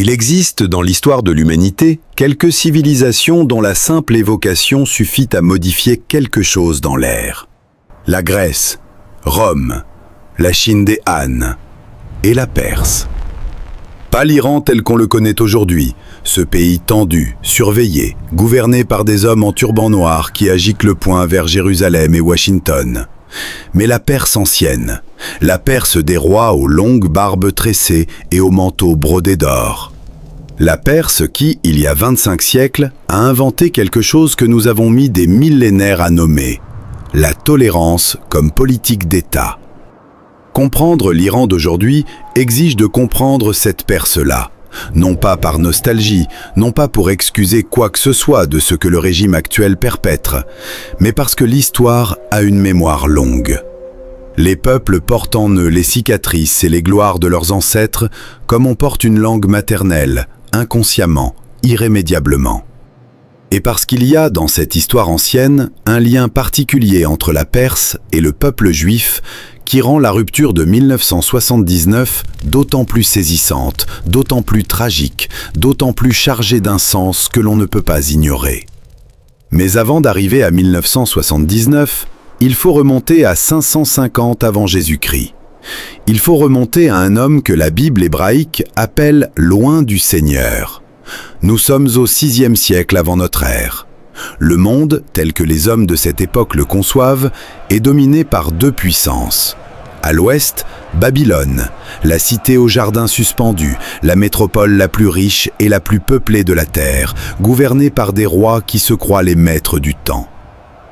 Il existe dans l'histoire de l'humanité quelques civilisations dont la simple évocation suffit à modifier quelque chose dans l'air. La Grèce, Rome, la Chine des Han et la Perse. Pas l'Iran tel qu'on le connaît aujourd'hui, ce pays tendu, surveillé, gouverné par des hommes en turban noir qui agitent le poing vers Jérusalem et Washington. Mais la Perse ancienne, la Perse des rois aux longues barbes tressées et aux manteaux brodés d'or. La Perse qui, il y a 25 siècles, a inventé quelque chose que nous avons mis des millénaires à nommer, la tolérance comme politique d'État. Comprendre l'Iran d'aujourd'hui exige de comprendre cette Perse-là, non pas par nostalgie, non pas pour excuser quoi que ce soit de ce que le régime actuel perpètre, mais parce que l'histoire a une mémoire longue. Les peuples portent en eux les cicatrices et les gloires de leurs ancêtres comme on porte une langue maternelle, inconsciemment, irrémédiablement. Et parce qu'il y a dans cette histoire ancienne un lien particulier entre la Perse et le peuple juif qui rend la rupture de 1979 d'autant plus saisissante, d'autant plus tragique, d'autant plus chargée d'un sens que l'on ne peut pas ignorer. Mais avant d'arriver à 1979, il faut remonter à 550 avant Jésus-Christ. Il faut remonter à un homme que la Bible hébraïque appelle « loin du Seigneur ». Nous sommes au VIe siècle avant notre ère. Le monde, tel que les hommes de cette époque le conçoivent, est dominé par deux puissances. À l'ouest, Babylone, la cité aux jardins suspendus, la métropole la plus riche et la plus peuplée de la terre, gouvernée par des rois qui se croient les maîtres du temps.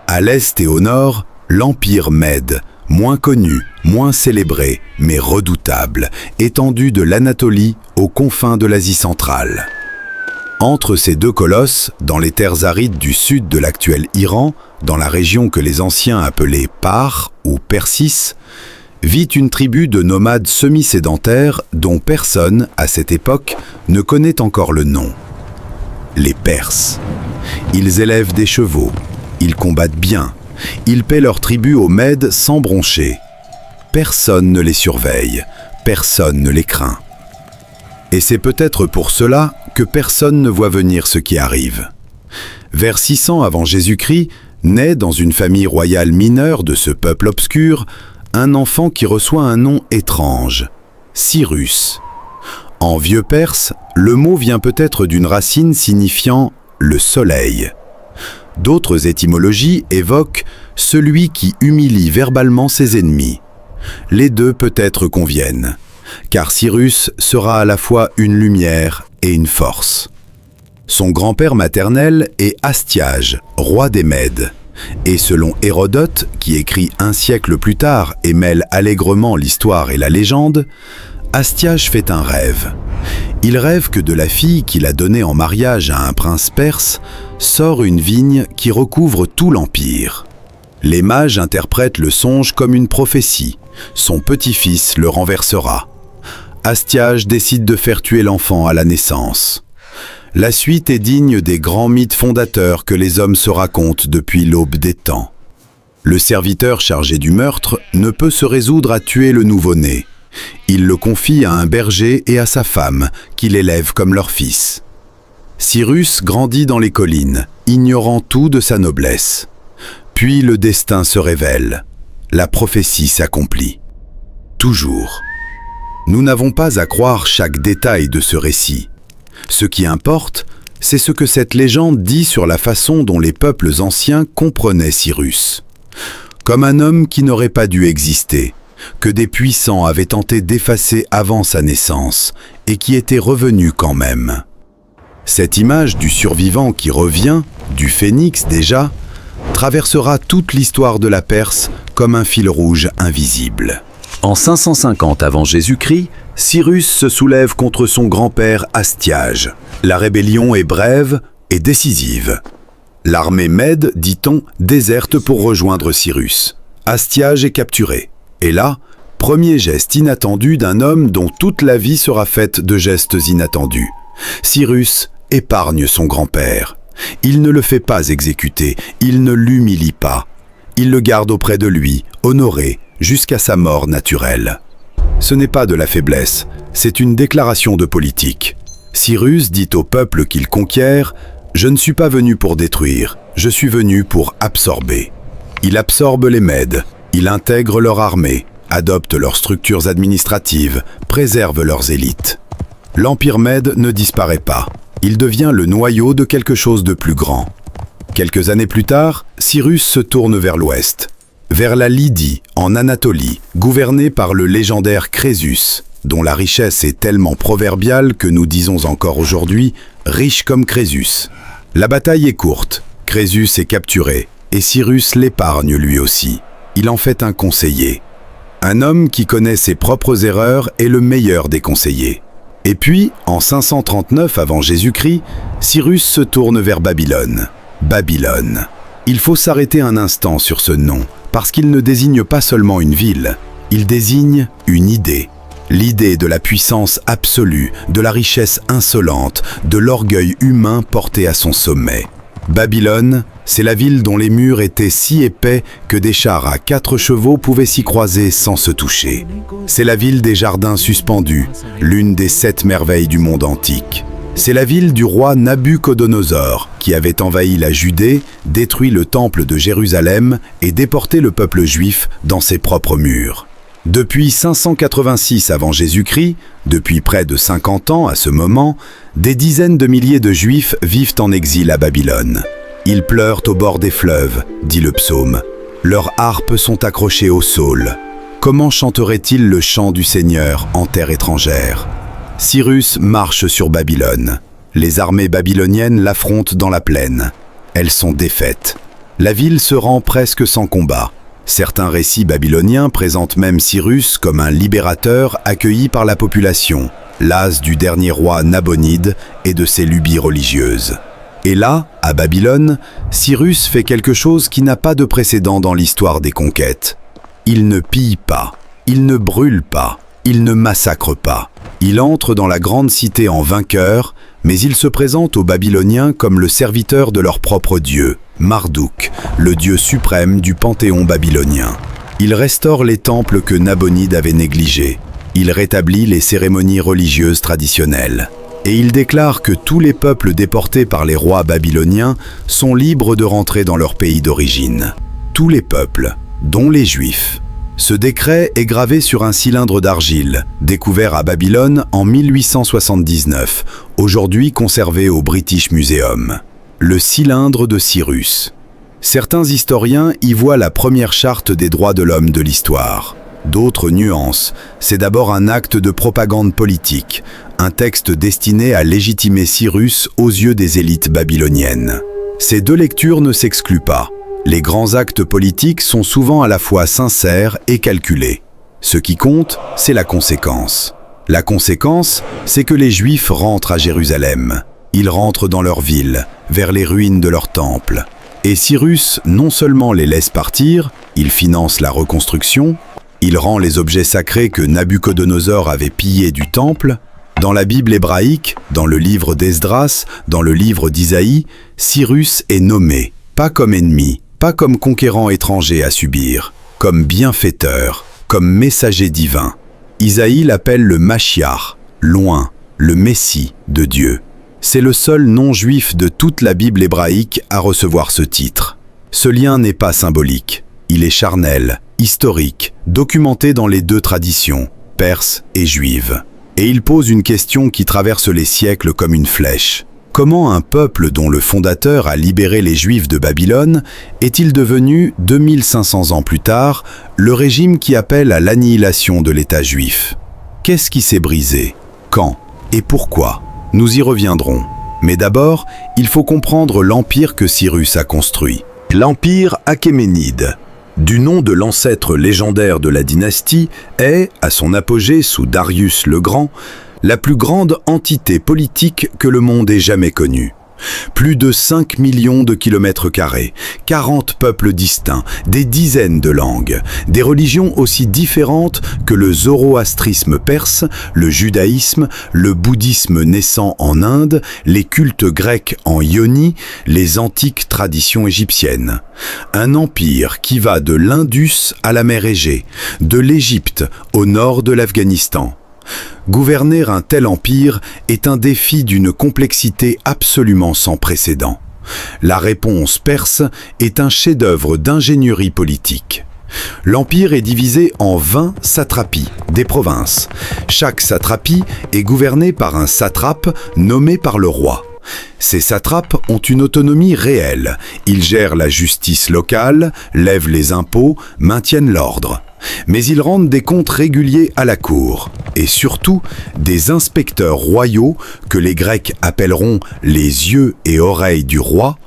À l'est et au nord, l'Empire Mède, moins connu, moins célébré, mais redoutable, étendu de l'Anatolie aux confins de l'Asie centrale. Entre ces deux colosses, dans les terres arides du sud de l'actuel Iran, dans la région que les anciens appelaient Par ou Persis, vit une tribu de nomades semi-sédentaires dont personne, à cette époque, ne connaît encore le nom. Les Perses. Ils élèvent des chevaux, ils combattent bien, ils paient leur tribut aux Mèdes sans broncher. Personne ne les surveille, personne ne les craint. Et c'est peut-être pour cela que personne ne voit venir ce qui arrive. Vers 600 avant Jésus-Christ, naît dans une famille royale mineure de ce peuple obscur, un enfant qui reçoit un nom étrange, Cyrus. En vieux perse, le mot vient peut-être d'une racine signifiant « le soleil ». D'autres étymologies évoquent « celui qui humilie verbalement ses ennemis ». Les deux peut-être conviennent, car Cyrus sera à la fois une lumière et une force. Son grand-père maternel est Astiage, roi des Mèdes. Et selon Hérodote, qui écrit un siècle plus tard et mêle allègrement l'histoire et la légende, Astiage fait un rêve. Il rêve que de la fille qu'il a donnée en mariage à un prince perse sort une vigne qui recouvre tout l'empire. Les mages interprètent le songe comme une prophétie. Son petit-fils le renversera. Astiage décide de faire tuer l'enfant à la naissance. La suite est digne des grands mythes fondateurs que les hommes se racontent depuis l'aube des temps. Le serviteur chargé du meurtre ne peut se résoudre à tuer le nouveau-né. Il le confie à un berger et à sa femme, qui l'élèvent comme leur fils. Cyrus grandit dans les collines, ignorant tout de sa noblesse. Puis le destin se révèle. La prophétie s'accomplit. Toujours. Nous n'avons pas à croire chaque détail de ce récit. Ce qui importe, c'est ce que cette légende dit sur la façon dont les peuples anciens comprenaient Cyrus. Comme un homme qui n'aurait pas dû exister, que des puissants avaient tenté d'effacer avant sa naissance et qui était revenu quand même. Cette image du survivant qui revient, du phénix déjà, traversera toute l'histoire de la Perse comme un fil rouge invisible. En 550 avant Jésus-Christ, Cyrus se soulève contre son grand-père Astiage. La rébellion est brève et décisive. L'armée mède, dit-on, déserte pour rejoindre Cyrus. Astiage est capturé. Et là, premier geste inattendu d'un homme dont toute la vie sera faite de gestes inattendus. Cyrus épargne son grand-père. Il ne le fait pas exécuter, il ne l'humilie pas. Il le garde auprès de lui, honoré, jusqu'à sa mort naturelle. Ce n'est pas de la faiblesse, c'est une déclaration de politique. Cyrus dit au peuple qu'il conquiert « Je ne suis pas venu pour détruire, je suis venu pour absorber ». Il absorbe les Mèdes, il intègre leur armée, adopte leurs structures administratives, préserve leurs élites. L'Empire Mède ne disparaît pas, il devient le noyau de quelque chose de plus grand. Quelques années plus tard, Cyrus se tourne vers l'ouest, vers la Lydie, en Anatolie, gouvernée par le légendaire Crésus, dont la richesse est tellement proverbiale que nous disons encore aujourd'hui « riche comme Crésus ». La bataille est courte, Crésus est capturé, et Cyrus l'épargne lui aussi. Il en fait un conseiller. Un homme qui connaît ses propres erreurs est le meilleur des conseillers. Et puis, en 539 avant Jésus-Christ, Cyrus se tourne vers Babylone. Babylone. Il faut s'arrêter un instant sur ce nom, parce qu'il ne désigne pas seulement une ville, il désigne une idée. L'idée de la puissance absolue, de la richesse insolente, de l'orgueil humain porté à son sommet. Babylone, c'est la ville dont les murs étaient si épais que des chars à 4 chevaux pouvaient s'y croiser sans se toucher. C'est la ville des jardins suspendus, l'une des 7 merveilles du monde antique. C'est la ville du roi Nabuchodonosor, qui avait envahi la Judée, détruit le temple de Jérusalem et déporté le peuple juif dans ses propres murs. Depuis 586 avant Jésus-Christ, depuis près de 50 ans à ce moment, des dizaines de milliers de Juifs vivent en exil à Babylone. Ils pleurent au bord des fleuves, dit le psaume. Leurs harpes sont accrochées au saule. Comment chanteraient-ils le chant du Seigneur en terre étrangère? Cyrus marche sur Babylone. Les armées babyloniennes l'affrontent dans la plaine. Elles sont défaites. La ville se rend presque sans combat. Certains récits babyloniens présentent même Cyrus comme un libérateur accueilli par la population, las du dernier roi Nabonide et de ses lubies religieuses. Et là, à Babylone, Cyrus fait quelque chose qui n'a pas de précédent dans l'histoire des conquêtes. Il ne pille pas, il ne brûle pas, il ne massacre pas. Il entre dans la grande cité en vainqueur, mais il se présente aux Babyloniens comme le serviteur de leur propre dieu, Marduk, le dieu suprême du panthéon babylonien. Il restaure les temples que Nabonide avait négligés. Il rétablit les cérémonies religieuses traditionnelles. Et il déclare que tous les peuples déportés par les rois babyloniens sont libres de rentrer dans leur pays d'origine. Tous les peuples, dont les Juifs. Ce décret est gravé sur un cylindre d'argile, découvert à Babylone en 1879, aujourd'hui conservé au British Museum. Le cylindre de Cyrus. Certains historiens y voient la première charte des droits de l'homme de l'histoire. D'autres nuancent. C'est d'abord un acte de propagande politique, un texte destiné à légitimer Cyrus aux yeux des élites babyloniennes. Ces deux lectures ne s'excluent pas. Les grands actes politiques sont souvent à la fois sincères et calculés. Ce qui compte, c'est la conséquence. La conséquence, c'est que les Juifs rentrent à Jérusalem. Ils rentrent dans leur ville, vers les ruines de leur temple. Et Cyrus non seulement les laisse partir, il finance la reconstruction, il rend les objets sacrés que Nabuchodonosor avait pillés du temple. Dans la Bible hébraïque, dans le livre d'Esdras, dans le livre d'Isaïe, Cyrus est nommé, pas comme ennemi, pas comme conquérant étranger à subir, comme bienfaiteur, comme messager divin. Isaïe l'appelle le Mashiach, loin, le Messie de Dieu. C'est le seul non-juif de toute la Bible hébraïque à recevoir ce titre. Ce lien n'est pas symbolique, il est charnel, historique, documenté dans les deux traditions, perse et juive. Et il pose une question qui traverse les siècles comme une flèche. Comment un peuple dont le fondateur a libéré les Juifs de Babylone est-il devenu, 2500 ans plus tard, le régime qui appelle à l'annihilation de l'État juif? Qu'est-ce qui s'est brisé? Quand? Et pourquoi? Nous y reviendrons. Mais d'abord, il faut comprendre l'empire que Cyrus a construit. L'empire achéménide, du nom de l'ancêtre légendaire de la dynastie, est, à son apogée sous Darius le Grand, la plus grande entité politique que le monde ait jamais connue. Plus de 5 millions de kilomètres carrés, 40 peuples distincts, des dizaines de langues, des religions aussi différentes que le zoroastrisme perse, le judaïsme, le bouddhisme naissant en Inde, les cultes grecs en Ionie, les antiques traditions égyptiennes. Un empire qui va de l'Indus à la mer Égée, de l'Égypte au nord de l'Afghanistan. Gouverner un tel empire est un défi d'une complexité absolument sans précédent. La réponse perse est un chef-d'œuvre d'ingénierie politique. L'empire est divisé en 20 satrapies, des provinces. Chaque satrapie est gouvernée par un satrape nommé par le roi. Ces satrapes ont une autonomie réelle. Ils gèrent la justice locale, lèvent les impôts, maintiennent l'ordre. Mais ils rendent des comptes réguliers à la cour. Et surtout, des inspecteurs royaux, que les Grecs appelleront les yeux et oreilles du roi,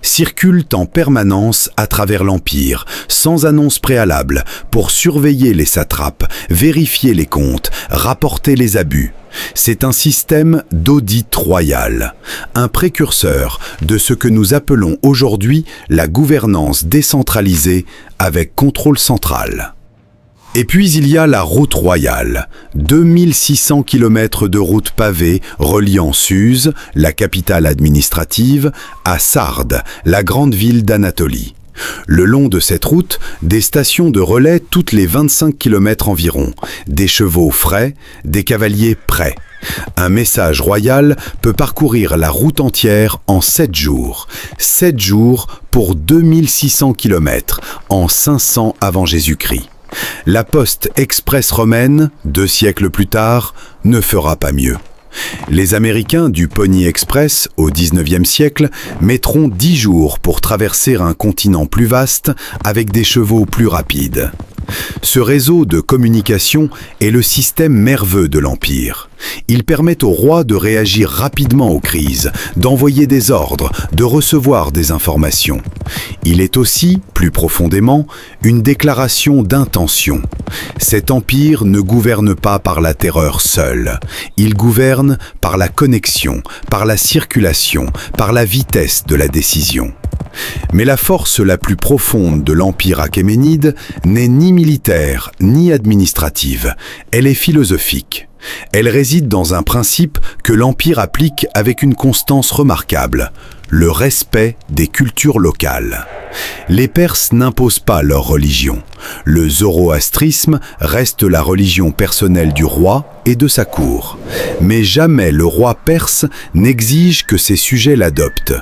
circulent en permanence à travers l'Empire, sans annonce préalable, pour surveiller les satrapes, vérifier les comptes, rapporter les abus. C'est un système d'audit royal, un précurseur de ce que nous appelons aujourd'hui la gouvernance décentralisée avec contrôle central. Et puis il y a la route royale, 2600 km de route pavée reliant Suse, la capitale administrative, à Sardes, la grande ville d'Anatolie. Le long de cette route, des stations de relais toutes les 25 km environ, des chevaux frais, des cavaliers prêts. Un message royal peut parcourir la route entière en 7 jours. 7 jours pour 2600 km, en 500 avant Jésus-Christ. La poste express romaine, 2 siècles plus tard, ne fera pas mieux. Les Américains du Pony Express, au XIXe siècle, mettront 10 jours pour traverser un continent plus vaste avec des chevaux plus rapides. Ce réseau de communication est le système nerveux de l'Empire. Il permet au roi de réagir rapidement aux crises, d'envoyer des ordres, de recevoir des informations. Il est aussi, plus profondément, une déclaration d'intention. Cet empire ne gouverne pas par la terreur seule. Il gouverne par la connexion, par la circulation, par la vitesse de la décision. Mais la force la plus profonde de l'Empire achéménide n'est ni militaire ni administrative, elle est philosophique. Elle réside dans un principe que l'Empire applique avec une constance remarquable, le respect des cultures locales. Les Perses n'imposent pas leur religion. Le zoroastrisme reste la religion personnelle du roi et de sa cour. Mais jamais le roi perse n'exige que ses sujets l'adoptent.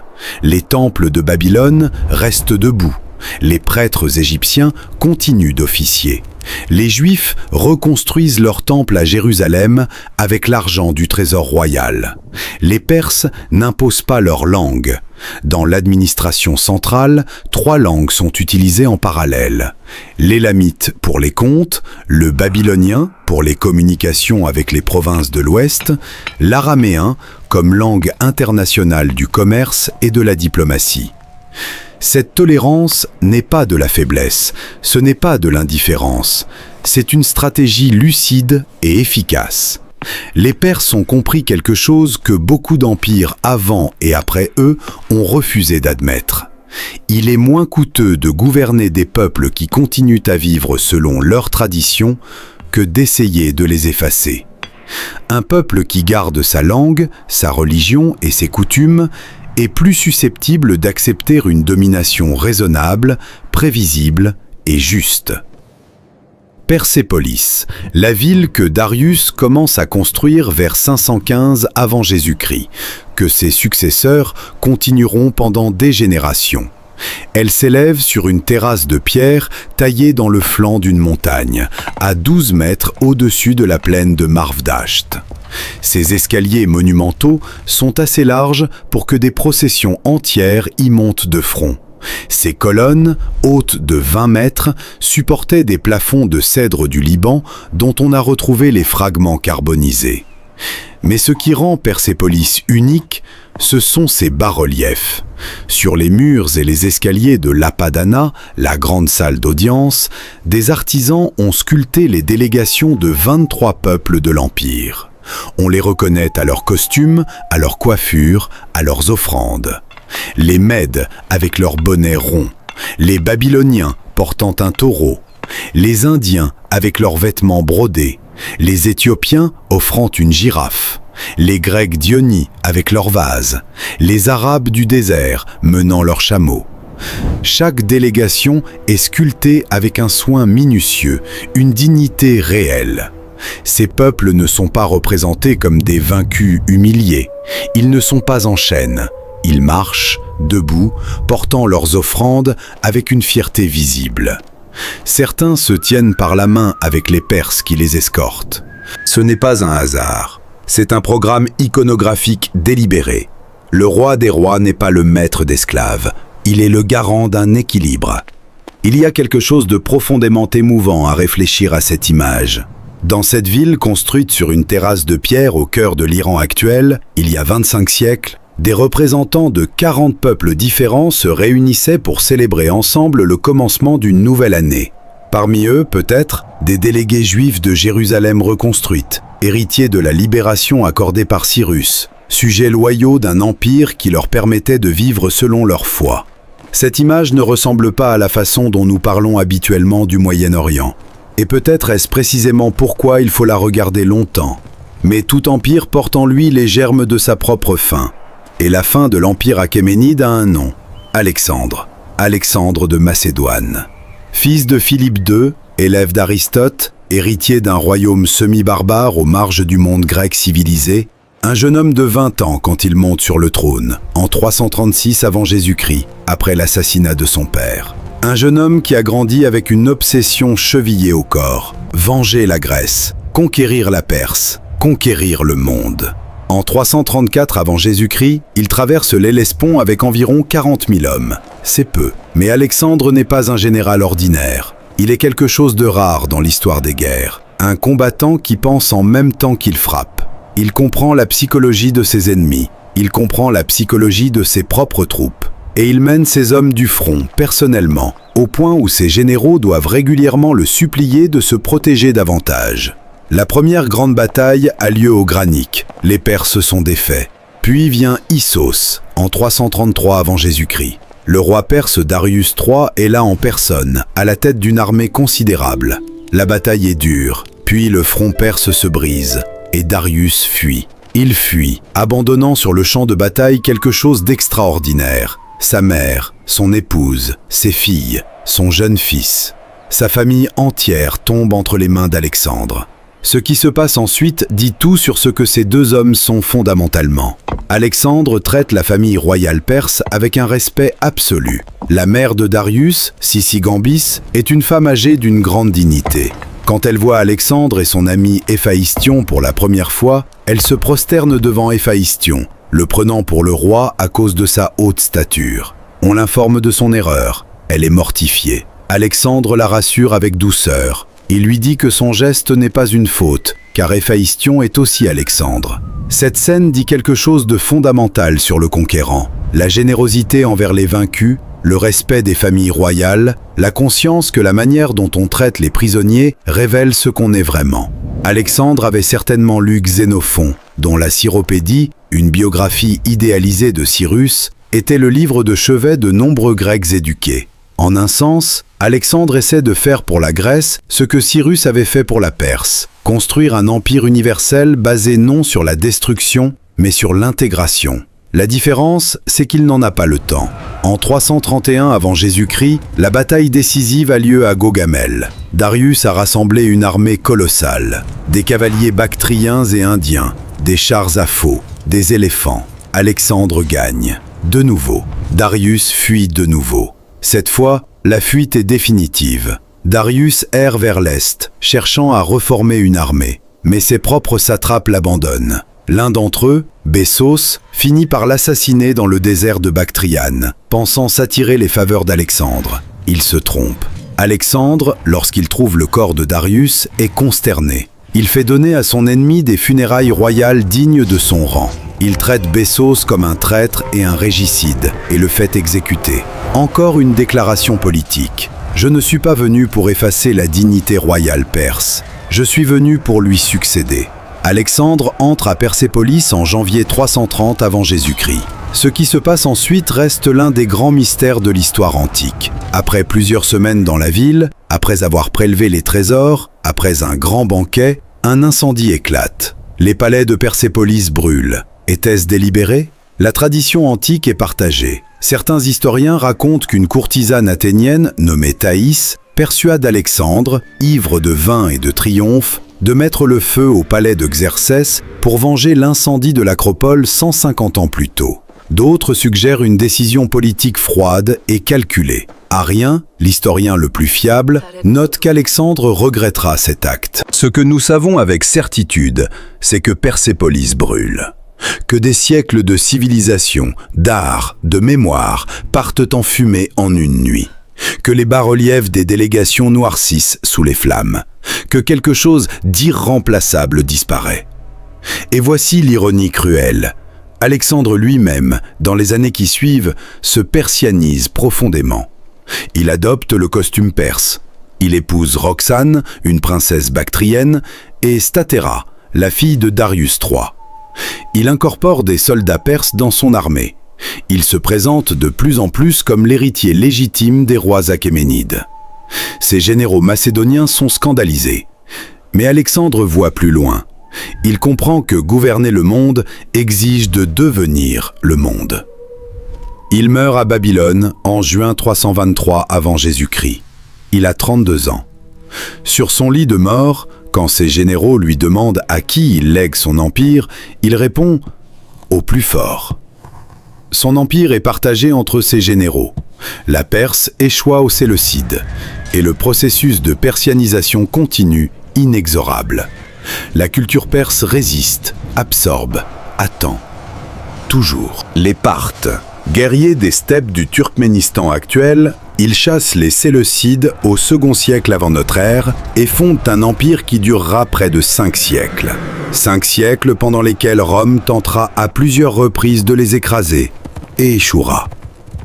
Les temples de Babylone restent debout. Les prêtres égyptiens continuent d'officier. Les Juifs reconstruisent leur temple à Jérusalem avec l'argent du trésor royal. Les Perses n'imposent pas leur langue. Dans l'administration centrale, 3 langues sont utilisées en parallèle. L'élamite pour les comptes, le babylonien pour les communications avec les provinces de l'Ouest, l'araméen comme langue internationale du commerce et de la diplomatie. Cette tolérance n'est pas de la faiblesse, ce n'est pas de l'indifférence, c'est une stratégie lucide et efficace. Les Perses ont compris quelque chose que beaucoup d'empires avant et après eux ont refusé d'admettre. Il est moins coûteux de gouverner des peuples qui continuent à vivre selon leurs traditions que d'essayer de les effacer. Un peuple qui garde sa langue, sa religion et ses coutumes est plus susceptible d'accepter une domination raisonnable, prévisible et juste. Persépolis, la ville que Darius commence à construire vers 515 avant Jésus-Christ, que ses successeurs continueront pendant des générations. Elle s'élève sur une terrasse de pierre taillée dans le flanc d'une montagne, à 12 mètres au-dessus de la plaine de Marvdasht. Ces escaliers monumentaux sont assez larges pour que des processions entières y montent de front. Ces colonnes, hautes de 20 mètres, supportaient des plafonds de cèdre du Liban dont on a retrouvé les fragments carbonisés. Mais ce qui rend Persépolis unique, ce sont ses bas-reliefs. Sur les murs et les escaliers de l'Apadana, la grande salle d'audience, des artisans ont sculpté les délégations de 23 peuples de l'Empire. On les reconnaît à leurs costumes, à leurs coiffures, à leurs offrandes. Les Mèdes avec leurs bonnets ronds, les Babyloniens portant un taureau, les Indiens avec leurs vêtements brodés, les Éthiopiens offrant une girafe, les Grecs d'Ionie avec leurs vases, les Arabes du désert menant leurs chameaux. Chaque délégation est sculptée avec un soin minutieux, une dignité réelle. Ces peuples ne sont pas représentés comme des vaincus humiliés. Ils ne sont pas en chaîne. Ils marchent, debout, portant leurs offrandes avec une fierté visible. Certains se tiennent par la main avec les Perses qui les escortent. Ce n'est pas un hasard. C'est un programme iconographique délibéré. Le roi des rois n'est pas le maître d'esclaves. Il est le garant d'un équilibre. Il y a quelque chose de profondément émouvant à réfléchir à cette image. Dans cette ville construite sur une terrasse de pierre au cœur de l'Iran actuel, il y a 25 siècles, des représentants de 40 peuples différents se réunissaient pour célébrer ensemble le commencement d'une nouvelle année. Parmi eux, peut-être, des délégués juifs de Jérusalem reconstruite, héritiers de la libération accordée par Cyrus, sujets loyaux d'un empire qui leur permettait de vivre selon leur foi. Cette image ne ressemble pas à la façon dont nous parlons habituellement du Moyen-Orient. Et peut-être est-ce précisément pourquoi il faut la regarder longtemps. Mais tout empire porte en lui les germes de sa propre fin. Et la fin de l'empire achéménide a un nom, Alexandre. Alexandre de Macédoine. Fils de Philippe II, élève d'Aristote, héritier d'un royaume semi-barbare aux marges du monde grec civilisé, un jeune homme de 20 ans quand il monte sur le trône, en 336 avant Jésus-Christ, après l'assassinat de son père. Un jeune homme qui a grandi avec une obsession chevillée au corps, venger la Grèce, conquérir la Perse, conquérir le monde. En 334 avant Jésus-Christ, il traverse l'Hellespont avec environ 40 000 hommes. C'est peu, mais Alexandre n'est pas un général ordinaire. Il est quelque chose de rare dans l'histoire des guerres. Un combattant qui pense en même temps qu'il frappe. Il comprend la psychologie de ses ennemis. Il comprend la psychologie de ses propres troupes. Et il mène ses hommes du front, personnellement, au point où ses généraux doivent régulièrement le supplier de se protéger davantage. La première grande bataille a lieu au Granique. Les Perses sont défaits. Puis vient Issos, en 333 avant Jésus-Christ. Le roi perse Darius III est là en personne, à la tête d'une armée considérable. La bataille est dure, puis le front perse se brise, et Darius fuit. Il fuit, abandonnant sur le champ de bataille quelque chose d'extraordinaire. Sa mère, son épouse, ses filles, son jeune fils. Sa famille entière tombe entre les mains d'Alexandre. Ce qui se passe ensuite dit tout sur ce que ces deux hommes sont fondamentalement. Alexandre traite la famille royale perse avec un respect absolu. La mère de Darius, Sisygambis, est une femme âgée d'une grande dignité. Quand elle voit Alexandre et son ami Héphaïstion pour la première fois, elle se prosterne devant Héphaïstion, le prenant pour le roi à cause de sa haute stature. On l'informe de son erreur. Elle est mortifiée. Alexandre la rassure avec douceur. Il lui dit que son geste n'est pas une faute, car Héphaïstion est aussi Alexandre. Cette scène dit quelque chose de fondamental sur le conquérant. La générosité envers les vaincus, le respect des familles royales, la conscience que la manière dont on traite les prisonniers révèle ce qu'on est vraiment. Alexandre avait certainement lu Xénophon, dont la Syropédie, une biographie idéalisée de Cyrus, était le livre de chevet de nombreux Grecs éduqués. En un sens, Alexandre essaie de faire pour la Grèce ce que Cyrus avait fait pour la Perse, construire un empire universel basé non sur la destruction, mais sur l'intégration. La différence, c'est qu'il n'en a pas le temps. En 331 avant Jésus-Christ, la bataille décisive a lieu à Gaugamel. Darius a rassemblé une armée colossale, des cavaliers bactriens et indiens, des chars à faux, des éléphants. Alexandre gagne. De nouveau. Darius fuit de nouveau. Cette fois, la fuite est définitive. Darius erre vers l'est, cherchant à reformer une armée. Mais ses propres satrapes l'abandonnent. L'un d'entre eux, Bessos, finit par l'assassiner dans le désert de Bactriane, pensant s'attirer les faveurs d'Alexandre. Il se trompe. Alexandre, lorsqu'il trouve le corps de Darius, est consterné. Il fait donner à son ennemi des funérailles royales dignes de son rang. Il traite Bessos comme un traître et un régicide, et le fait exécuter. Encore une déclaration politique. Je ne suis pas venu pour effacer la dignité royale perse. Je suis venu pour lui succéder. Alexandre entre à Persépolis en janvier 330 avant Jésus-Christ. Ce qui se passe ensuite reste l'un des grands mystères de l'histoire antique. Après plusieurs semaines dans la ville, après avoir prélevé les trésors, après un grand banquet, un incendie éclate. Les palais de Persépolis brûlent. Était-ce délibéré? La tradition antique est partagée. Certains historiens racontent qu'une courtisane athénienne, nommée Thaïs, persuade Alexandre, ivre de vin et de triomphe, de mettre le feu au palais de Xerxès pour venger l'incendie de l'Acropole 150 ans plus tôt. D'autres suggèrent une décision politique froide et calculée. Arrien, l'historien le plus fiable, note qu'Alexandre regrettera cet acte. Ce que nous savons avec certitude, c'est que Persépolis brûle. Que des siècles de civilisation, d'art, de mémoire partent en fumée en une nuit. Que les bas-reliefs des délégations noircissent sous les flammes. Que quelque chose d'irremplaçable disparaît. Et voici l'ironie cruelle. Alexandre lui-même, dans les années qui suivent, se persianise profondément. Il adopte le costume perse. Il épouse Roxane, une princesse bactrienne, et Statéra, la fille de Darius III. Il incorpore des soldats perses dans son armée. Il se présente de plus en plus comme l'héritier légitime des rois achéménides. Ses généraux macédoniens sont scandalisés. Mais Alexandre voit plus loin. Il comprend que gouverner le monde exige de devenir le monde. Il meurt à Babylone en juin 323 avant Jésus-Christ. Il a 32 ans. Sur son lit de mort, quand ses généraux lui demandent à qui il lègue son empire, il répond « au plus fort ». Son empire est partagé entre ses généraux. La Perse échoua aux Séleucides, et le processus de persianisation continue, inexorable. La culture perse résiste, absorbe, attend. Toujours. Les Parthes. Guerriers des steppes du Turkménistan actuel, ils chassent les Séleucides au second siècle avant notre ère et fondent un empire qui durera près de 5 siècles. 5 siècles pendant lesquels Rome tentera à plusieurs reprises de les écraser et échouera.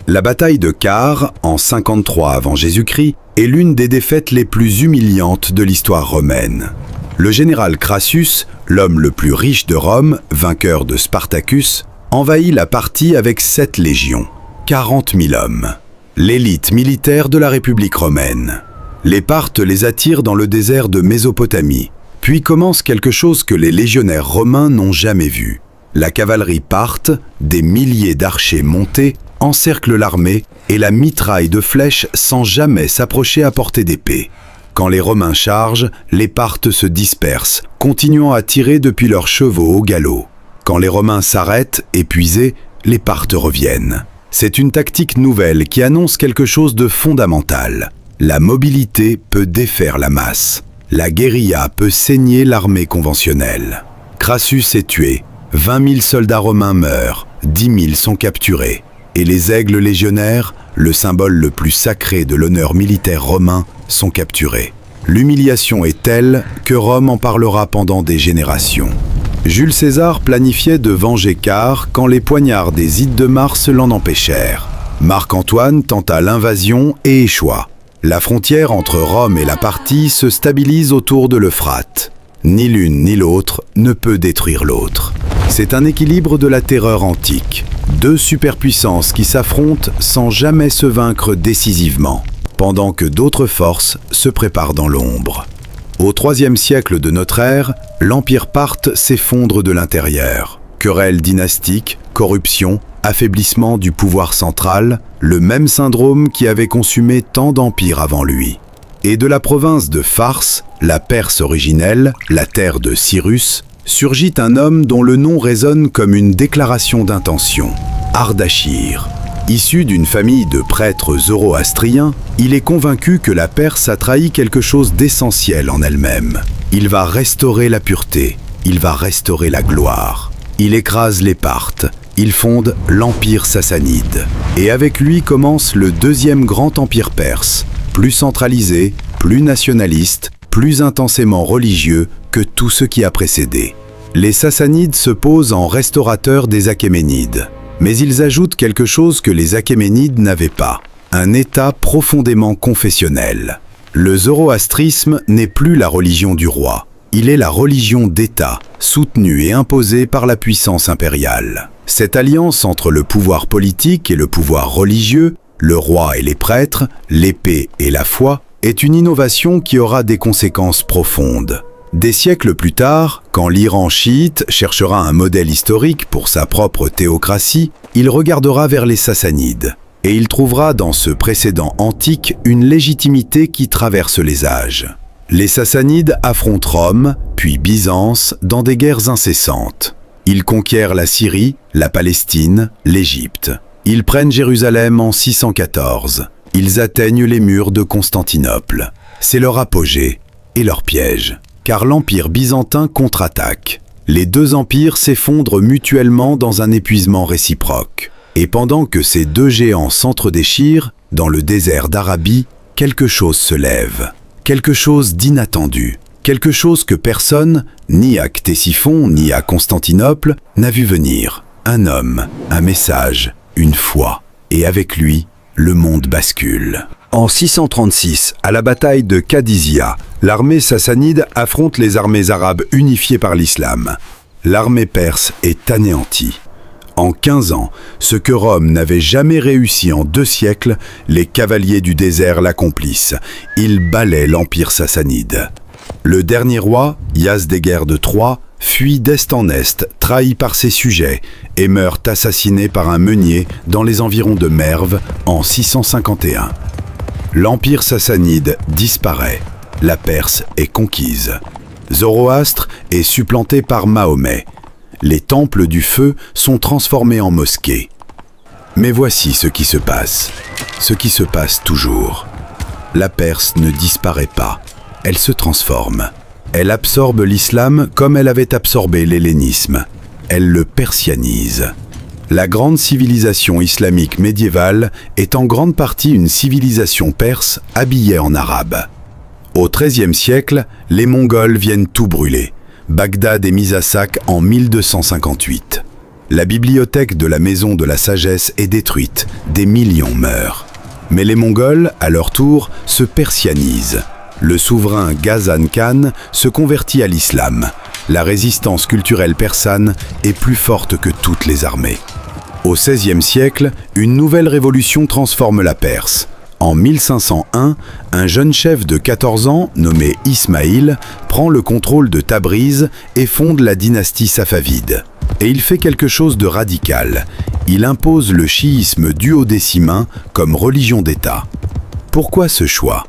La bataille de Car, en 53 avant Jésus-Christ, est l'une des défaites les plus humiliantes de l'histoire romaine. Le général Crassus, l'homme le plus riche de Rome, vainqueur de Spartacus, envahit la partie avec 7 légions, 40 000 hommes. L'élite militaire de la République romaine. Les Parthes les attirent dans le désert de Mésopotamie, puis commence quelque chose que les légionnaires romains n'ont jamais vu. La cavalerie parthe, des milliers d'archers montés, encercle l'armée et la mitraille de flèches sans jamais s'approcher à portée d'épée. Quand les Romains chargent, les Parthes se dispersent, continuant à tirer depuis leurs chevaux au galop. Quand les Romains s'arrêtent, épuisés, les Parthes reviennent. C'est une tactique nouvelle qui annonce quelque chose de fondamental. La mobilité peut défaire la masse. La guérilla peut saigner l'armée conventionnelle. Crassus est tué. 20 000 soldats romains meurent, 10 000 sont capturés. Et les aigles légionnaires, le symbole le plus sacré de l'honneur militaire romain, sont capturés. L'humiliation est telle que Rome en parlera pendant des générations. Jules César planifiait de venger Car quand les poignards des Ides de Mars l'en empêchèrent. Marc-Antoine tenta l'invasion et échoua. La frontière entre Rome et la Parthie se stabilise autour de l'Euphrate. Ni l'une ni l'autre ne peut détruire l'autre. C'est un équilibre de la terreur antique. 2 superpuissances qui s'affrontent sans jamais se vaincre décisivement, pendant que d'autres forces se préparent dans l'ombre. Au IIIe siècle de notre ère, l'empire parthe s'effondre de l'intérieur. Querelles dynastiques, corruption, affaiblissement du pouvoir central, le même syndrome qui avait consumé tant d'empires avant lui. Et de la province de Pharse, la Perse originelle, la terre de Cyrus, surgit un homme dont le nom résonne comme une déclaration d'intention, Ardachir. Issu d'une famille de prêtres zoroastriens, il est convaincu que la Perse a trahi quelque chose d'essentiel en elle-même. Il va restaurer la pureté, il va restaurer la gloire. Il écrase les Parthes, il fonde l'Empire sassanide. Et avec lui commence le 2e grand empire perse, plus centralisé, plus nationaliste, plus intensément religieux que tout ce qui a précédé. Les Sassanides se posent en restaurateurs des Achéménides. Mais ils ajoutent quelque chose que les Achéménides n'avaient pas, un état profondément confessionnel. Le zoroastrisme n'est plus la religion du roi, il est la religion d'État, soutenue et imposée par la puissance impériale. Cette alliance entre le pouvoir politique et le pouvoir religieux, le roi et les prêtres, l'épée et la foi, est une innovation qui aura des conséquences profondes. Des siècles plus tard, quand l'Iran chiite cherchera un modèle historique pour sa propre théocratie, il regardera vers les Sassanides, et il trouvera dans ce précédent antique une légitimité qui traverse les âges. Les Sassanides affrontent Rome, puis Byzance, dans des guerres incessantes. Ils conquièrent la Syrie, la Palestine, l'Égypte. Ils prennent Jérusalem en 614. Ils atteignent les murs de Constantinople. C'est leur apogée et leur piège, car l'Empire byzantin contre-attaque. Les deux empires s'effondrent mutuellement dans un épuisement réciproque. Et pendant que ces deux géants s'entre-déchirent, dans le désert d'Arabie, quelque chose se lève. Quelque chose d'inattendu. Quelque chose que personne, ni à Ctésiphon, ni à Constantinople, n'a vu venir. Un homme, un message, une foi. Et avec lui, le monde bascule. En 636, à la bataille de Qadisiyah, l'armée sassanide affronte les armées arabes unifiées par l'islam. L'armée perse est anéantie. En 15 ans, ce que Rome n'avait jamais réussi en 2 siècles, les cavaliers du désert l'accomplissent. Ils balaient l'empire sassanide. Le dernier roi, Yazdégerd de Troie, fuit d'est en est, trahi par ses sujets, et meurt assassiné par un meunier dans les environs de Merv en 651. L'empire sassanide disparaît. La Perse est conquise. Zoroastre est supplanté par Mahomet. Les temples du feu sont transformés en mosquées. Mais voici ce qui se passe toujours. La Perse ne disparaît pas. Elle se transforme. Elle absorbe l'islam comme elle avait absorbé l'hellénisme. Elle le persianise. La grande civilisation islamique médiévale est en grande partie une civilisation perse habillée en arabe. Au XIIIe siècle, les Mongols viennent tout brûler. Bagdad est mise à sac en 1258. La bibliothèque de la Maison de la Sagesse est détruite. Des millions meurent. Mais les Mongols, à leur tour, se persianisent. Le souverain Ghazan Khan se convertit à l'islam. La résistance culturelle persane est plus forte que toutes les armées. Au XVIe siècle, une nouvelle révolution transforme la Perse. En 1501, un jeune chef de 14 ans, nommé Ismaïl, prend le contrôle de Tabriz et fonde la dynastie safavide. Et il fait quelque chose de radical. Il impose le chiisme duodécimain comme religion d'État. Pourquoi ce choix ?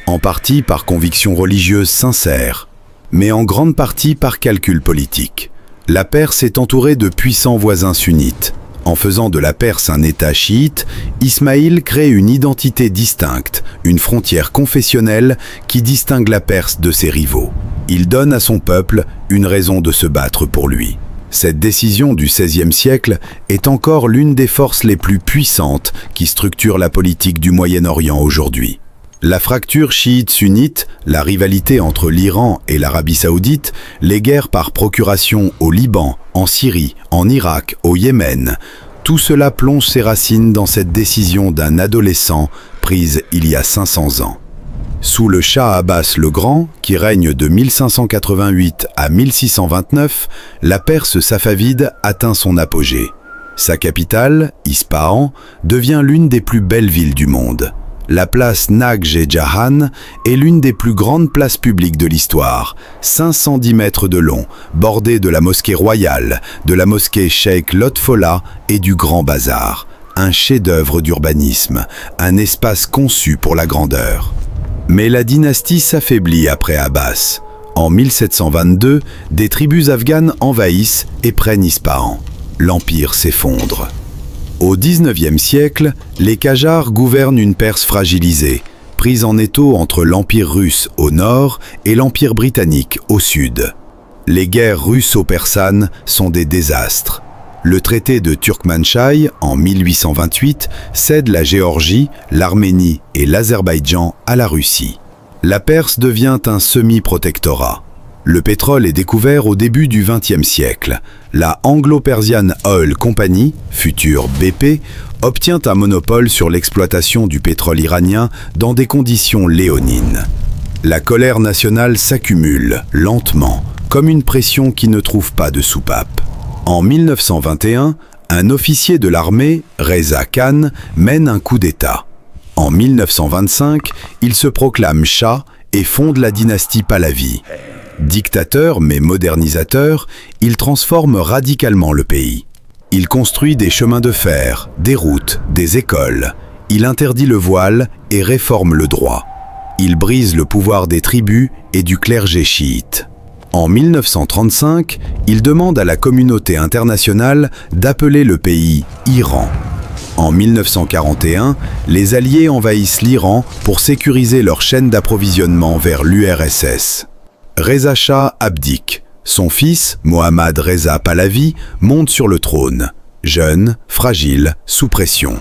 En partie par conviction religieuse sincère, mais en grande partie par calcul politique. La Perse est entourée de puissants voisins sunnites. En faisant de la Perse un État chiite, Ismaïl crée une identité distincte, une frontière confessionnelle qui distingue la Perse de ses rivaux. Il donne à son peuple une raison de se battre pour lui. Cette décision du XVIe siècle est encore l'une des forces les plus puissantes qui structurent la politique du Moyen-Orient aujourd'hui. La fracture chiite-sunnite, la rivalité entre l'Iran et l'Arabie saoudite, les guerres par procuration au Liban, en Syrie, en Irak, au Yémen, tout cela plonge ses racines dans cette décision d'un adolescent prise il y a 500 ans. Sous le Shah Abbas le Grand, qui règne de 1588 à 1629, la Perse safavide atteint son apogée. Sa capitale, Ispahan, devient l'une des plus belles villes du monde. La place Nag-e-Jahan est l'une des plus grandes places publiques de l'histoire, 510 mètres de long, bordée de la mosquée royale, de la mosquée Cheikh Lotfola et du Grand Bazar. Un chef-d'œuvre d'urbanisme, un espace conçu pour la grandeur. Mais la dynastie s'affaiblit après Abbas. En 1722, des tribus afghanes envahissent et prennent Ispahan. L'empire s'effondre. Au XIXe siècle, les Qajars gouvernent une Perse fragilisée, prise en étau entre l'Empire russe au nord et l'Empire britannique au sud. Les guerres russo-persanes sont des désastres. Le traité de Turkmanchai, en 1828, cède la Géorgie, l'Arménie et l'Azerbaïdjan à la Russie. La Perse devient un semi-protectorat. Le pétrole est découvert au début du XXe siècle. La Anglo-Persian Oil Company, future BP, obtient un monopole sur l'exploitation du pétrole iranien dans des conditions léonines. La colère nationale s'accumule, lentement, comme une pression qui ne trouve pas de soupape. En 1921, un officier de l'armée, Reza Khan, mène un coup d'État. En 1925, il se proclame Shah et fonde la dynastie Pahlavi. Dictateur mais modernisateur, il transforme radicalement le pays. Il construit des chemins de fer, des routes, des écoles. Il interdit le voile et réforme le droit. Il brise le pouvoir des tribus et du clergé chiite. En 1935, il demande à la communauté internationale d'appeler le pays Iran. En 1941, les Alliés envahissent l'Iran pour sécuriser leur chaîne d'approvisionnement vers l'URSS. Reza Shah abdique. Son fils, Mohammad Reza Pahlavi, monte sur le trône. Jeune, fragile, sous pression.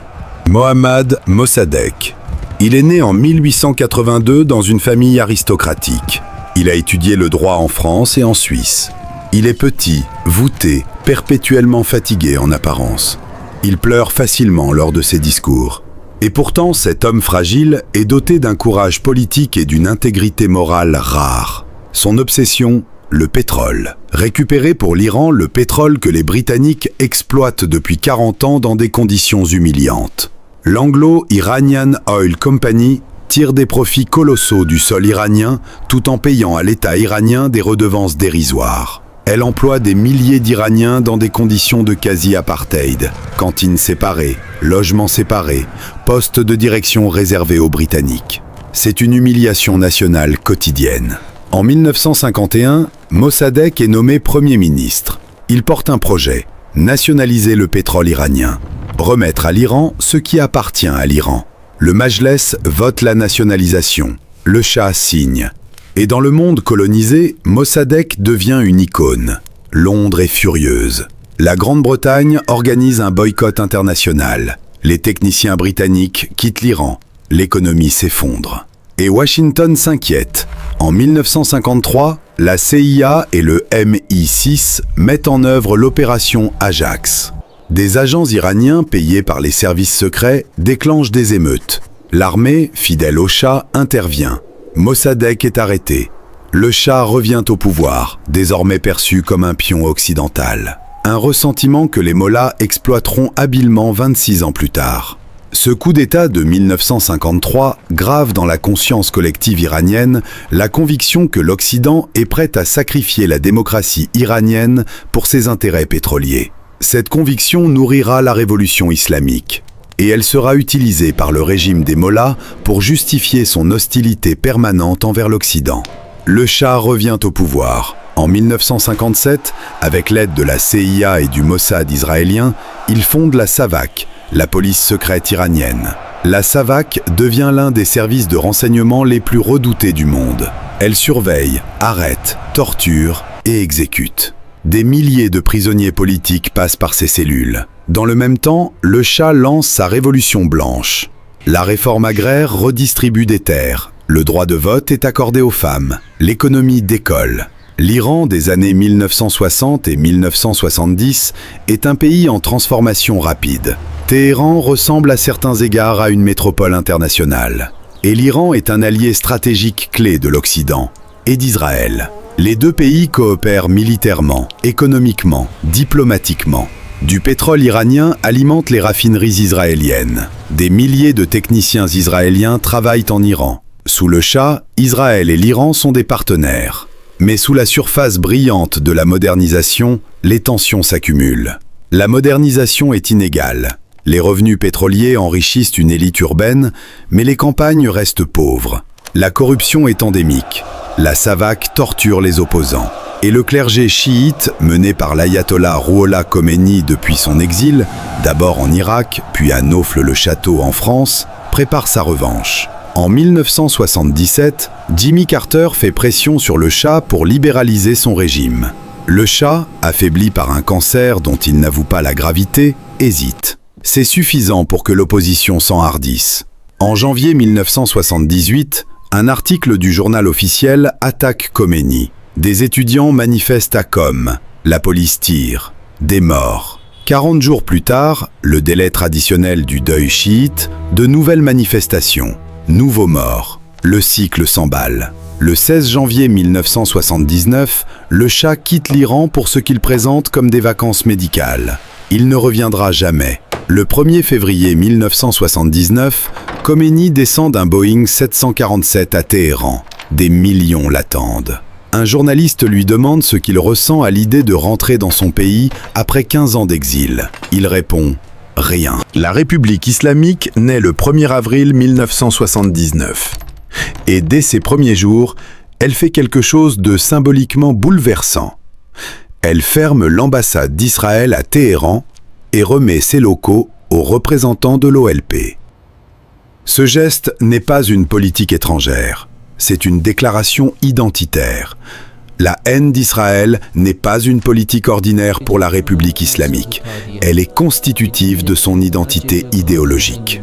Mohammad Mossadegh. Il est né en 1882 dans une famille aristocratique. Il a étudié le droit en France et en Suisse. Il est petit, voûté, perpétuellement fatigué en apparence. Il pleure facilement lors de ses discours. Et pourtant, cet homme fragile est doté d'un courage politique et d'une intégrité morale rare. Son obsession, le pétrole. Récupérer pour l'Iran le pétrole que les Britanniques exploitent depuis 40 ans dans des conditions humiliantes. L'Anglo-Iranian Oil Company tire des profits colossaux du sol iranien tout en payant à l'État iranien des redevances dérisoires. Elle emploie des milliers d'Iraniens dans des conditions de quasi-apartheid, cantines séparées, logements séparés, postes de direction réservés aux Britanniques. C'est une humiliation nationale quotidienne. En 1951, Mossadegh est nommé Premier ministre. Il porte un projet, nationaliser le pétrole iranien, remettre à l'Iran ce qui appartient à l'Iran. Le Majlès vote la nationalisation, le Shah signe. Et dans le monde colonisé, Mossadegh devient une icône. Londres est furieuse. La Grande-Bretagne organise un boycott international. Les techniciens britanniques quittent l'Iran. L'économie s'effondre. Et Washington s'inquiète. En 1953, la CIA et le MI6 mettent en œuvre l'opération Ajax. Des agents iraniens payés par les services secrets déclenchent des émeutes. L'armée, fidèle au Shah, intervient. Mossadegh est arrêté. Le Shah revient au pouvoir, désormais perçu comme un pion occidental. Un ressentiment que les mollahs exploiteront habilement 26 ans plus tard. Ce coup d'État de 1953 grave dans la conscience collective iranienne la conviction que l'Occident est prêt à sacrifier la démocratie iranienne pour ses intérêts pétroliers. Cette conviction nourrira la révolution islamique. Et elle sera utilisée par le régime des mollahs pour justifier son hostilité permanente envers l'Occident. Le Shah revient au pouvoir. En 1957, avec l'aide de la CIA et du Mossad israélien, il fonde la SAVAK, la police secrète iranienne. La SAVAK devient l'un des services de renseignement les plus redoutés du monde. Elle surveille, arrête, torture et exécute. Des milliers de prisonniers politiques passent par ces cellules. Dans le même temps, le Shah lance sa révolution blanche. La réforme agraire redistribue des terres. Le droit de vote est accordé aux femmes. L'économie décolle. L'Iran des années 1960 et 1970 est un pays en transformation rapide. Téhéran ressemble à certains égards à une métropole internationale. Et l'Iran est un allié stratégique clé de l'Occident et d'Israël. Les deux pays coopèrent militairement, économiquement, diplomatiquement. Du pétrole iranien alimente les raffineries israéliennes. Des milliers de techniciens israéliens travaillent en Iran. Sous le Shah, Israël et l'Iran sont des partenaires. Mais sous la surface brillante de la modernisation, les tensions s'accumulent. La modernisation est inégale. Les revenus pétroliers enrichissent une élite urbaine, mais les campagnes restent pauvres. La corruption est endémique. La SAVAK torture les opposants. Et le clergé chiite, mené par l'ayatollah Rouhollah Khomeini depuis son exil, d'abord en Irak, puis à Naufle-le-Château en France, prépare sa revanche. En 1977, Jimmy Carter fait pression sur le Shah pour libéraliser son régime. Le Shah, affaibli par un cancer dont il n'avoue pas la gravité, hésite. C'est suffisant pour que l'opposition s'enhardisse. En janvier 1978, un article du journal officiel attaque Khomeini. Des étudiants manifestent à Qom. La police tire. Des morts. 40 jours plus tard, le délai traditionnel du deuil chiite, de nouvelles manifestations. Nouveaux morts. Le cycle s'emballe. Le 16 janvier 1979, le Shah quitte l'Iran pour ce qu'il présente comme des vacances médicales. Il ne reviendra jamais. Le 1er février 1979, Khomeini descend d'un Boeing 747 à Téhéran. Des millions l'attendent. Un journaliste lui demande ce qu'il ressent à l'idée de rentrer dans son pays après 15 ans d'exil. Il répond « Rien ». La République islamique naît le 1er avril 1979. Et dès ses premiers jours, elle fait quelque chose de symboliquement bouleversant. Elle ferme l'ambassade d'Israël à Téhéran et remet ses locaux aux représentants de l'OLP. Ce geste n'est pas une politique étrangère, c'est une déclaration identitaire. La haine d'Israël n'est pas une politique ordinaire pour la République islamique. Elle est constitutive de son identité idéologique.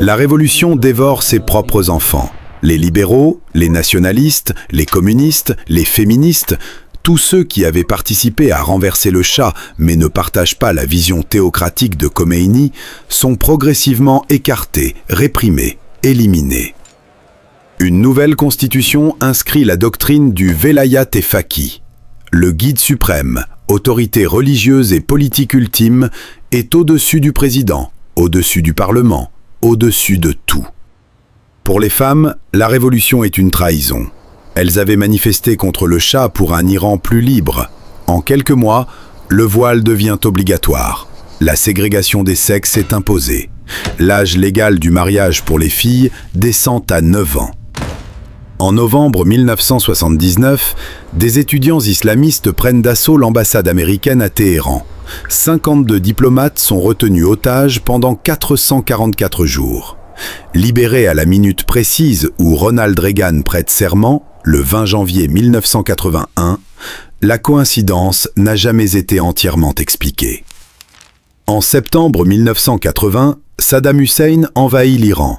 La révolution dévore ses propres enfants. Les libéraux, les nationalistes, les communistes, les féministes, tous ceux qui avaient participé à renverser le Shah mais ne partagent pas la vision théocratique de Khomeini sont progressivement écartés, réprimés, éliminés. Une nouvelle constitution inscrit la doctrine du Velayat et Faqih. Le guide suprême, autorité religieuse et politique ultime, est au-dessus du président, au-dessus du Parlement, au-dessus de tout. Pour les femmes, la révolution est une trahison. Elles avaient manifesté contre le Shah pour un Iran plus libre. En quelques mois, le voile devient obligatoire. La ségrégation des sexes est imposée. L'âge légal du mariage pour les filles descend à 9 ans. En novembre 1979, des étudiants islamistes prennent d'assaut l'ambassade américaine à Téhéran. 52 diplomates sont retenus otages pendant 444 jours. Libérés à la minute précise où Ronald Reagan prête serment, le 20 janvier 1981, la coïncidence n'a jamais été entièrement expliquée. En septembre 1980, Saddam Hussein envahit l'Iran.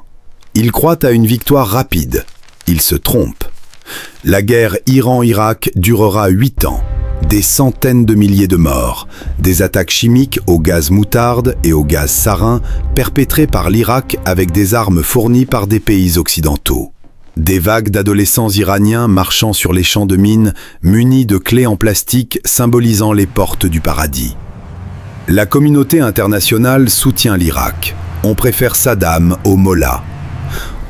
Il croit à une victoire rapide. Il se trompe. La guerre Iran-Irak durera 8 ans. Des centaines de milliers de morts, des attaques chimiques au gaz moutarde et au gaz sarin perpétrées par l'Irak avec des armes fournies par des pays occidentaux. Des vagues d'adolescents iraniens marchant sur les champs de mines munis de clés en plastique symbolisant les portes du paradis. La communauté internationale soutient l'Irak. On préfère Saddam au Mollah.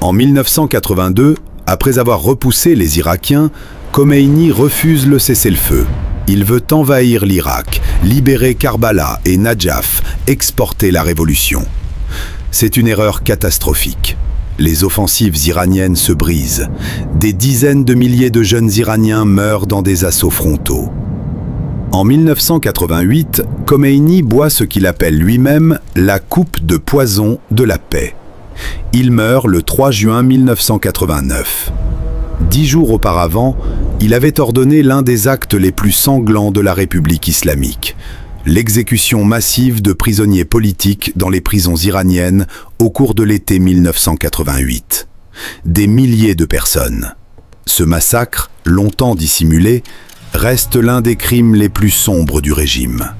En 1982, après avoir repoussé les Irakiens, Khomeini refuse le cessez-le-feu. Il veut envahir l'Irak, libérer Karbala et Nadjaf, exporter la révolution. C'est une erreur catastrophique. Les offensives iraniennes se brisent. Des dizaines de milliers de jeunes Iraniens meurent dans des assauts frontaux. En 1988, Khomeini boit ce qu'il appelle lui-même la coupe de poison de la paix. Il meurt le 3 juin 1989. 10 jours auparavant, il avait ordonné l'un des actes les plus sanglants de la République islamique, l'exécution massive de prisonniers politiques dans les prisons iraniennes au cours de l'été 1988. Des milliers de personnes. Ce massacre, longtemps dissimulé, reste l'un des crimes les plus sombres du régime.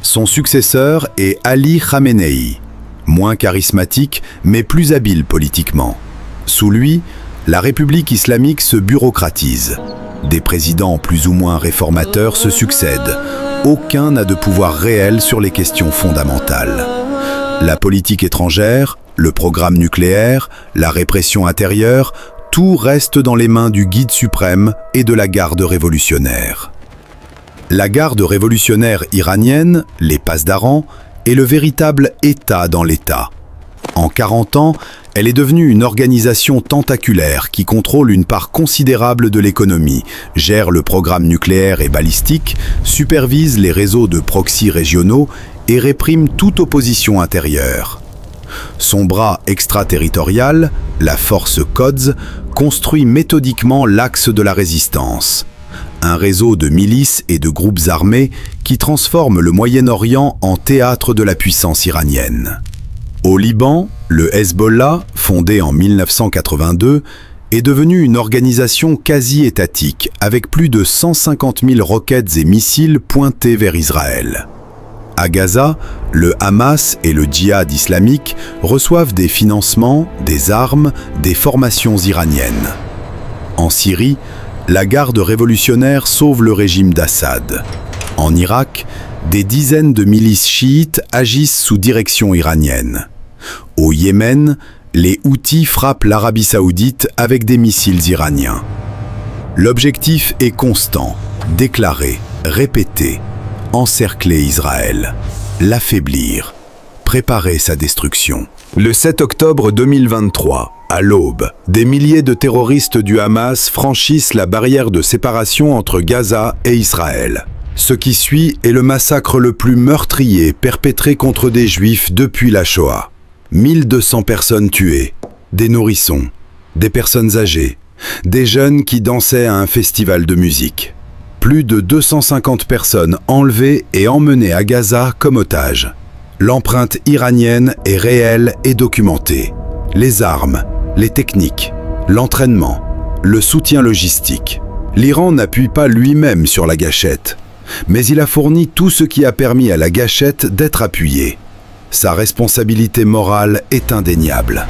Son successeur est Ali Khamenei, moins charismatique mais plus habile politiquement. Sous lui, la République islamique se bureaucratise. Des présidents plus ou moins réformateurs se succèdent. Aucun n'a de pouvoir réel sur les questions fondamentales. La politique étrangère, le programme nucléaire, la répression intérieure, tout reste dans les mains du guide suprême et de la garde révolutionnaire. La garde révolutionnaire iranienne, les Pasdaran, est le véritable État dans l'État. En 40 ans, elle est devenue une organisation tentaculaire qui contrôle une part considérable de l'économie, gère le programme nucléaire et balistique, supervise les réseaux de proxy régionaux et réprime toute opposition intérieure. Son bras extraterritorial, la force Quds, construit méthodiquement l'axe de la résistance. Un réseau de milices et de groupes armés qui transforme le Moyen-Orient en théâtre de la puissance iranienne. Au Liban, le Hezbollah, fondé en 1982, est devenu une organisation quasi-étatique avec plus de 150 000 roquettes et missiles pointés vers Israël. À Gaza, le Hamas et le djihad islamique reçoivent des financements, des armes, des formations iraniennes. En Syrie, la garde révolutionnaire sauve le régime d'Assad. En Irak, des dizaines de milices chiites agissent sous direction iranienne. Au Yémen, les Houthis frappent l'Arabie saoudite avec des missiles iraniens. L'objectif est constant, déclaré, répété: encercler Israël, l'affaiblir, préparer sa destruction. Le 7 octobre 2023, à l'aube, des milliers de terroristes du Hamas franchissent la barrière de séparation entre Gaza et Israël. Ce qui suit est le massacre le plus meurtrier perpétré contre des Juifs depuis la Shoah. 1200 personnes tuées, des nourrissons, des personnes âgées, des jeunes qui dansaient à un festival de musique. Plus de 250 personnes enlevées et emmenées à Gaza comme otages. L'empreinte iranienne est réelle et documentée. Les armes, les techniques, l'entraînement, le soutien logistique. L'Iran n'appuie pas lui-même sur la gâchette, mais il a fourni tout ce qui a permis à la gâchette d'être appuyée. Sa responsabilité morale est indéniable.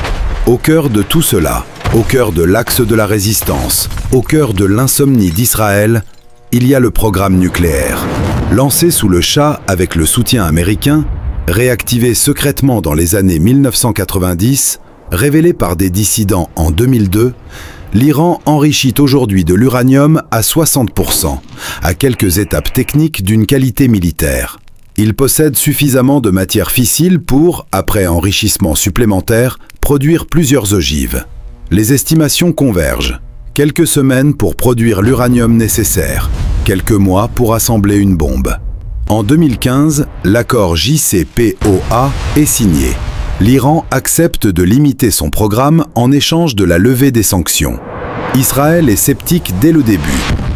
Au cœur de tout cela, au cœur de l'axe de la résistance, au cœur de l'insomnie d'Israël, il y a le programme nucléaire. Lancé sous le Shah avec le soutien américain, réactivé secrètement dans les années 1990, révélé par des dissidents en 2002, l'Iran enrichit aujourd'hui de l'uranium à 60%, à quelques étapes techniques d'une qualité militaire. Il possède suffisamment de matière fissile pour, après enrichissement supplémentaire, produire plusieurs ogives. Les estimations convergent. Quelques semaines pour produire l'uranium nécessaire, quelques mois pour assembler une bombe. En 2015, l'accord JCPOA est signé. L'Iran accepte de limiter son programme en échange de la levée des sanctions. Israël est sceptique dès le début.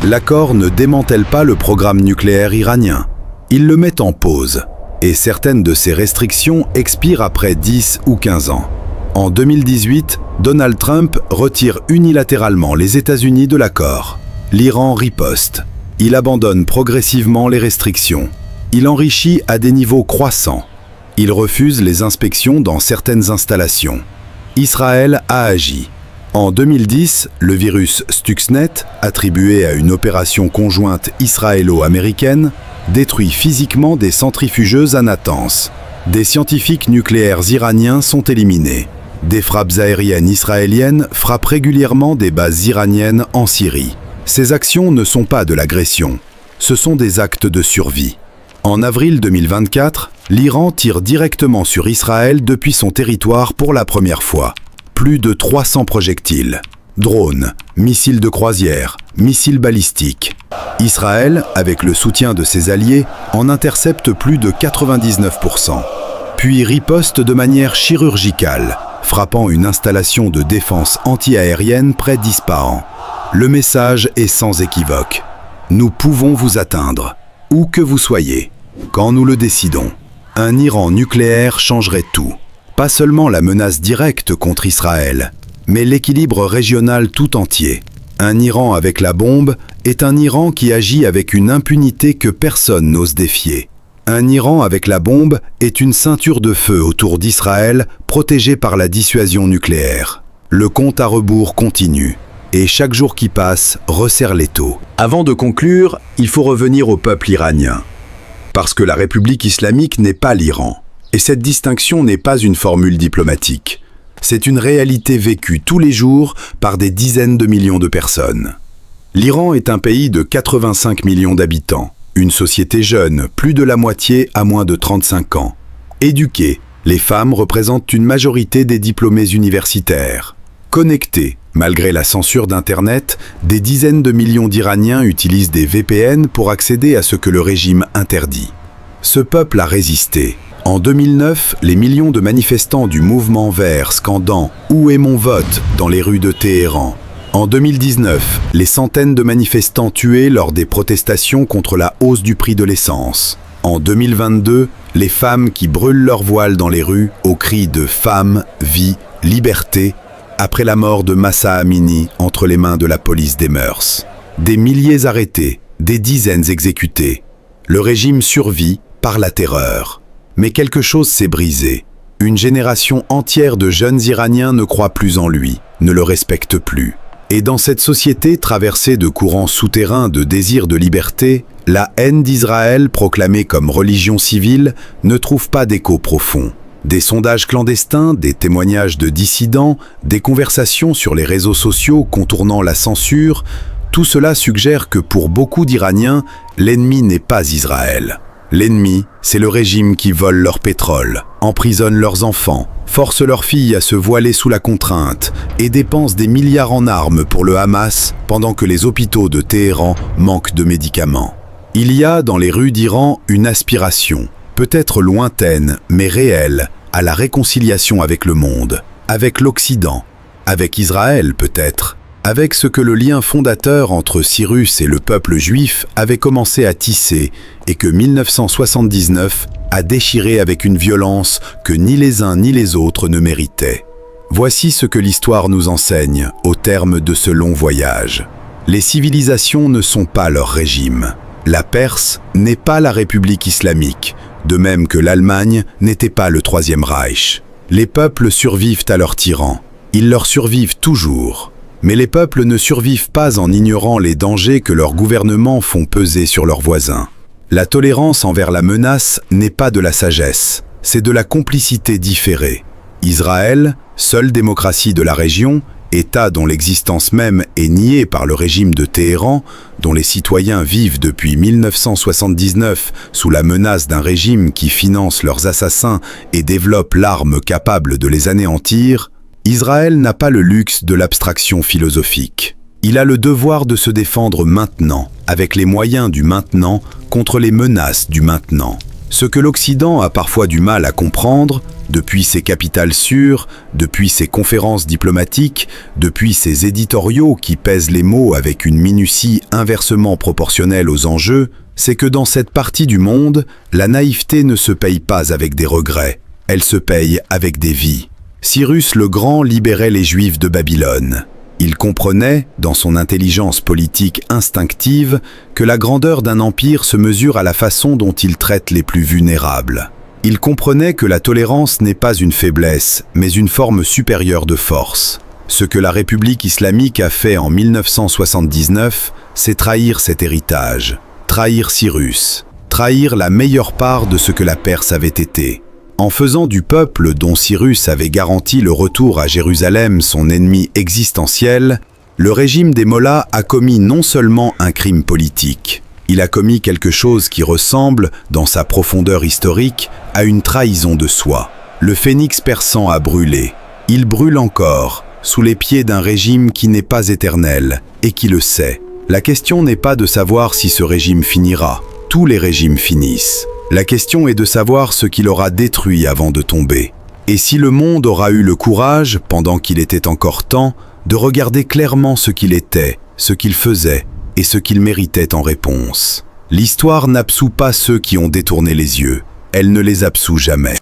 L'accord ne démantèle pas le programme nucléaire iranien. Il le met en pause, et certaines de ces restrictions expirent après 10 ou 15 ans. En 2018, Donald Trump retire unilatéralement les États-Unis de l'accord. L'Iran riposte. Il abandonne progressivement les restrictions. Il enrichit à des niveaux croissants. Il refuse les inspections dans certaines installations. Israël a agi. En 2010, le virus Stuxnet, attribué à une opération conjointe israélo-américaine, détruit physiquement des centrifugeuses à Natanz. Des scientifiques nucléaires iraniens sont éliminés. Des frappes aériennes israéliennes frappent régulièrement des bases iraniennes en Syrie. Ces actions ne sont pas de l'agression, ce sont des actes de survie. En avril 2024, l'Iran tire directement sur Israël depuis son territoire pour la première fois. Plus de 300 projectiles. Drones, missiles de croisière, missiles balistiques. Israël, avec le soutien de ses alliés, en intercepte plus de 99%. Puis riposte de manière chirurgicale, frappant une installation de défense anti-aérienne près d'Ispahan. Le message est sans équivoque. Nous pouvons vous atteindre, où que vous soyez, quand nous le décidons. Un Iran nucléaire changerait tout. Pas seulement la menace directe contre Israël, mais l'équilibre régional tout entier. Un Iran avec la bombe est un Iran qui agit avec une impunité que personne n'ose défier. Un Iran avec la bombe est une ceinture de feu autour d'Israël protégée par la dissuasion nucléaire. Le compte à rebours continue, et chaque jour qui passe resserre l'étau. Avant de conclure, il faut revenir au peuple iranien. Parce que la République islamique n'est pas l'Iran. Et cette distinction n'est pas une formule diplomatique. C'est une réalité vécue tous les jours par des dizaines de millions de personnes. L'Iran est un pays de 85 millions d'habitants. Une société jeune, plus de la moitié à moins de 35 ans. Éduquée, les femmes représentent une majorité des diplômés universitaires. Connectées, malgré la censure d'Internet, des dizaines de millions d'Iraniens utilisent des VPN pour accéder à ce que le régime interdit. Ce peuple a résisté. En 2009, les millions de manifestants du mouvement vert scandant « Où est mon vote ?» dans les rues de Téhéran. En 2019, les centaines de manifestants tués lors des protestations contre la hausse du prix de l'essence. En 2022, les femmes qui brûlent leur voile dans les rues au cri de « Femme, vie, liberté » après la mort de Mahsa Amini entre les mains de la police des mœurs. Des milliers arrêtés, des dizaines exécutés. Le régime survit par la terreur. Mais quelque chose s'est brisé. Une génération entière de jeunes Iraniens ne croit plus en lui, ne le respecte plus. Et dans cette société traversée de courants souterrains de désir de liberté, la haine d'Israël, proclamée comme religion civile, ne trouve pas d'écho profond. Des sondages clandestins, des témoignages de dissidents, des conversations sur les réseaux sociaux contournant la censure, tout cela suggère que pour beaucoup d'Iraniens, l'ennemi n'est pas Israël. L'ennemi, c'est le régime qui vole leur pétrole, emprisonne leurs enfants, force leurs filles à se voiler sous la contrainte et dépense des milliards en armes pour le Hamas pendant que les hôpitaux de Téhéran manquent de médicaments. Il y a dans les rues d'Iran une aspiration, peut-être lointaine mais réelle, à la réconciliation avec le monde, avec l'Occident, avec Israël peut-être, avec ce que le lien fondateur entre Cyrus et le peuple juif avait commencé à tisser et que 1979 a déchiré avec une violence que ni les uns ni les autres ne méritaient. Voici ce que l'histoire nous enseigne au terme de ce long voyage. Les civilisations ne sont pas leur régime. La Perse n'est pas la République islamique, de même que l'Allemagne n'était pas le Troisième Reich. Les peuples survivent à leurs tyrans. Ils leur survivent toujours. Mais les peuples ne survivent pas en ignorant les dangers que leurs gouvernements font peser sur leurs voisins. La tolérance envers la menace n'est pas de la sagesse, c'est de la complicité différée. Israël, seule démocratie de la région, État dont l'existence même est niée par le régime de Téhéran, dont les citoyens vivent depuis 1979 sous la menace d'un régime qui finance leurs assassins et développe l'arme capable de les anéantir, Israël n'a pas le luxe de l'abstraction philosophique. Il a le devoir de se défendre maintenant, avec les moyens du maintenant, contre les menaces du maintenant. Ce que l'Occident a parfois du mal à comprendre, depuis ses capitales sûres, depuis ses conférences diplomatiques, depuis ses éditoriaux qui pèsent les mots avec une minutie inversement proportionnelle aux enjeux, c'est que dans cette partie du monde, la naïveté ne se paye pas avec des regrets, elle se paye avec des vies. Cyrus le Grand libérait les Juifs de Babylone. Il comprenait, dans son intelligence politique instinctive, que la grandeur d'un empire se mesure à la façon dont il traite les plus vulnérables. Il comprenait que la tolérance n'est pas une faiblesse, mais une forme supérieure de force. Ce que la République islamique a fait en 1979, c'est trahir cet héritage, trahir Cyrus, trahir la meilleure part de ce que la Perse avait été. En faisant du peuple dont Cyrus avait garanti le retour à Jérusalem son ennemi existentiel, le régime des Mollahs a commis non seulement un crime politique, il a commis quelque chose qui ressemble, dans sa profondeur historique, à une trahison de soi. Le phénix persan a brûlé. Il brûle encore, sous les pieds d'un régime qui n'est pas éternel, et qui le sait. La question n'est pas de savoir si ce régime finira. Tous les régimes finissent. La question est de savoir ce qu'il aura détruit avant de tomber. Et si le monde aura eu le courage, pendant qu'il était encore temps, de regarder clairement ce qu'il était, ce qu'il faisait et ce qu'il méritait en réponse. L'histoire n'absout pas ceux qui ont détourné les yeux. Elle ne les absout jamais.